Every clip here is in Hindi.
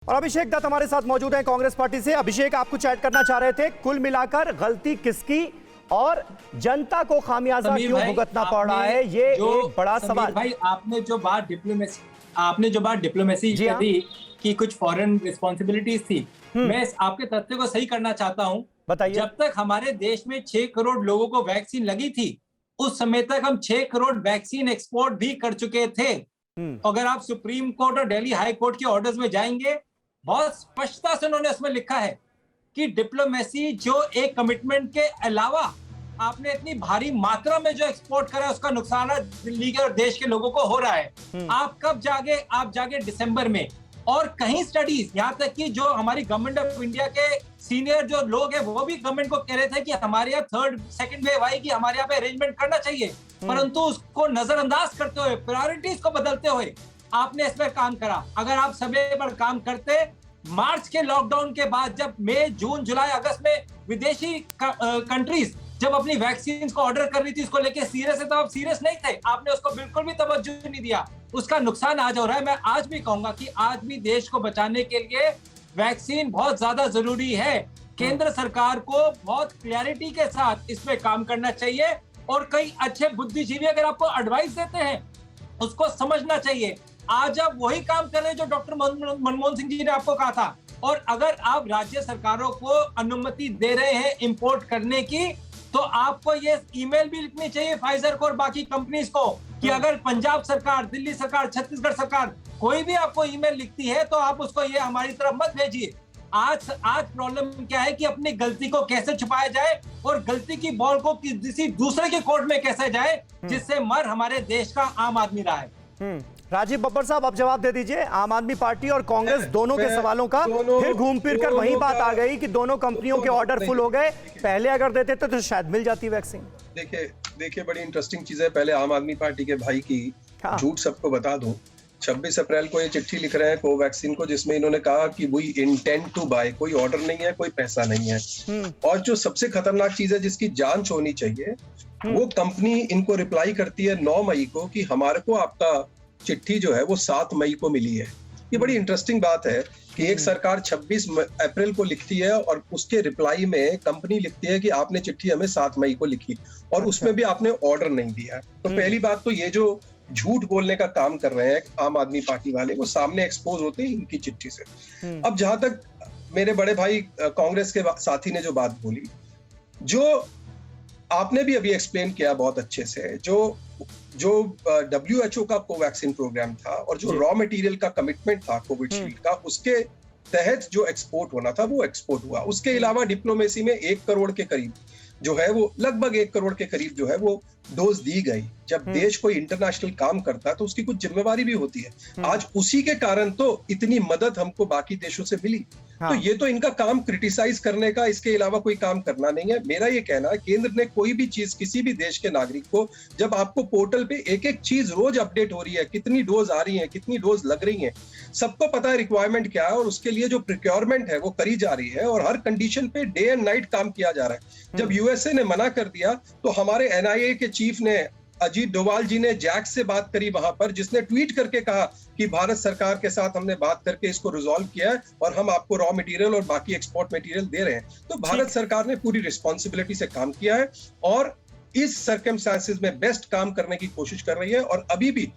और अभिषेक दत्त हमारे साथ मौजूद हैं कांग्रेस पार्टी से। अभिषेक, आप कुछ ऐड करना चाह रहे थे। कुल मिलाकर गलती किसकी और जनता को खामियाजा क्यों भुगतना पड़ रहा है, ये एक बड़ा सवाल। भाई, आपने जो बात डिप्लोमेसी करी कि कुछ फॉरेन रिस्पॉन्सिबिलिटीज थी, मैं आपके तथ्य को सही करना चाहता हूं। बताइए। जब तक हमारे देश में 6 करोड़ लोगों को वैक्सीन लगी थी, उस समय तक हम 6 करोड़ वैक्सीन एक्सपोर्ट भी कर चुके थे। अगर आप सुप्रीम कोर्ट और दिल्ली हाई कोर्ट के ऑर्डर्स में जाएंगे, बहुत स्पष्टता से उन्होंने उसमें लिखा है कि डिप्लोमेसी जो एक कमिटमेंट के अलावा आपने इतनी भारी मात्रा में जो एक्सपोर्ट करा है, उसका नुकसान दिल्ली के और देश के लोगों को हो रहा है। आप जागे दिसंबर में, और कहीं स्टडीज, यहाँ तक कि जो हमारी गवर्नमेंट ऑफ इंडिया के सीनियर जो लोग हैं वो भी गवर्नमेंट को कह रहे थे कि हमारे यहाँ सेकंड वेव आएगी, हमारे यहाँ पे अरेंजमेंट करना चाहिए, परंतु उसको नजरअंदाज करते हुए, प्रायोरिटीज को बदलते हुए आपने इस पर काम करा। अगर आप समय पर काम करते, मार्च के लॉकडाउन के बाद जब मई, जून, जुलाई, अगस्त में विदेशी कंट्रीज जब अपनी वैक्सीन को ऑर्डर कर रही थी, उसको लेके सीरियस है, तो आप सीरियस नहीं थे, आपने उसको बिल्कुल भी तवज्जो नहीं दिया। उसका नुकसान आज हो रहा है। मैं आज भी कहूंगा कि आज भी देश को बचाने के लिए वैक्सीन बहुत ज्यादा जरूरी है। केंद्र सरकार को बहुत क्लैरिटी के साथ इस पे काम करना चाहिए, और कई अच्छे बुद्धिजीवी अगर आपको एडवाइस देते हैं, उसको समझना चाहिए। आज आप वही काम कर रहे हैं जो डॉक्टर मनमोहन सिंह जी ने आपको कहा था। और अगर आप राज्य सरकारों को अनुमति दे रहे हैं इंपोर्ट करने की, तो आपको ये ईमेल भी लिखनी चाहिए फाइजर को और बाकी कंपनीज को कि अगर पंजाब सरकार, दिल्ली सरकार, छत्तीसगढ़ सरकार कोई भी आपको ईमेल लिखती है, तो आप उसको ये हमारी तरफ मत भेजिए। आज प्रॉब्लम क्या है कि अपनी गलती को कैसे छुपाया जाए और गलती की बॉल को किसी दूसरे के कोर्ट में कैसे जाए, जिससे मर हमारे देश का आम आदमी रहा है। राजीव बब्बर साहब, आप जवाब दे दीजिए। आम आदमी पार्टी और कांग्रेस दोनों के सवालों का फिर घूम फिर कर वही बात आ गई कि दोनों कंपनियों के ऑर्डर फुल हो गए। पहले अगर देते तो शायद मिल जाती वैक्सीन। देखिए बड़ी इंटरेस्टिंग चीज है। पहले आम आदमी पार्टी के भाई की झूठ सबको बता दूं। 26 अप्रैल को ये चिट्ठी लिख रहे हैं कोवैक्सीन को, जिसमें इन्होंने कहा कि वी इंटेंड टू बाय, कोई ऑर्डर नहीं है, कोई पैसा नहीं है। और जो सबसे खतरनाक चीज है जिसकी जांच होनी चाहिए, वो कंपनी इनको रिप्लाई करती है 9 मई को कि हमारे को आपका चिट्ठी जो है वो 7 मई को मिली है। ये बड़ी इंटरेस्टिंग बात है कि एक सरकार 26 अप्रैल को लिखती है और उसके रिप्लाई में कंपनी लिखती है कि आपने चिट्ठी हमें 7 मई को लिखी, और उसमें भी आपने ऑर्डर नहीं दिया। तो पहली बात तो ये जो झूठ बोलने का काम कर रहे हैं आम आदमी पार्टी वाले, वो सामने एक्सपोज होते हैं इनकी चिट्ठी से। अब जहां तक मेरे बड़े भाई कांग्रेस के साथी ने जो बात बोली, जो आपने भी अभी एक्सप्लेन किया बहुत अच्छे से, जो WHO का कोवैक्सीन प्रोग्राम था और जो रॉ मटेरियल का कमिटमेंट था कोविशील्ड का, उसके तहत जो एक्सपोर्ट होना था वो एक्सपोर्ट हुआ। उसके अलावा डिप्लोमेसी में 1 करोड़ के करीब जो है वो, लगभग 1 करोड़ के करीब जो है वो डोज दी गई। जब देश कोई इंटरनेशनल काम करता है तो उसकी कुछ जिम्मेवारी भी होती है। आज उसी के कारण तो इतनी मदद हमको बाकी देशों से मिली। तो ये तो इनका काम क्रिटिसाइज करने का, इसके अलावा कोई काम करना नहीं है। मेरा ये कहना है, केंद्र ने कोई भी चीज किसी भी देश के नागरिक को, जब आपको पोर्टल पे एक एक चीज रोज अपडेट हो रही है, कितनी डोज आ रही है, कितनी डोज लग रही है, सबको पता है रिक्वायरमेंट क्या है, और उसके लिए जो प्रिक्योरमेंट है वो करी जा रही है, और हर कंडीशन पे डे एंड नाइट काम किया जा रहा है। जब यूएसए ने मना कर दिया तो हमारे NIA के चीफ ने, अजीत डोवाल जी ने जैक्स से बात करी वहां पर, जिसने ट्वीट करके कहा कि भारत सरकार के साथ हमने बात करके इसको रिजॉल्व किया है और हम आपको रॉ मटेरियल और बाकी एक्सपोर्ट मटेरियल दे रहे हैं। तो भारत सरकार ने पूरी रिस्पॉन्सिबिलिटी से काम किया है और इस सर्कमस्टांसेस में बेस्ट काम करने की कोशिश कर रही है। और अभी भी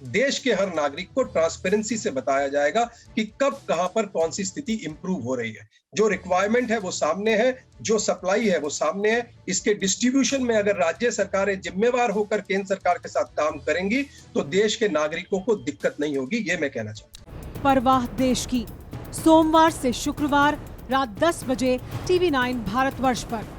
देश के हर नागरिक को ट्रांसपेरेंसी से बताया जाएगा कि कब कहां पर कौन सी स्थिति इंप्रूव हो रही है। जो रिक्वायरमेंट है वो सामने है, जो सप्लाई है वो सामने है। इसके डिस्ट्रीब्यूशन में अगर राज्य सरकारें जिम्मेवार होकर केंद्र सरकार के साथ काम करेंगी तो देश के नागरिकों को दिक्कत नहीं होगी, ये मैं कहना चाहता हूं। परवाह देश की, सोमवार से शुक्रवार रात 10 बजे TV9 भारतवर्ष पर।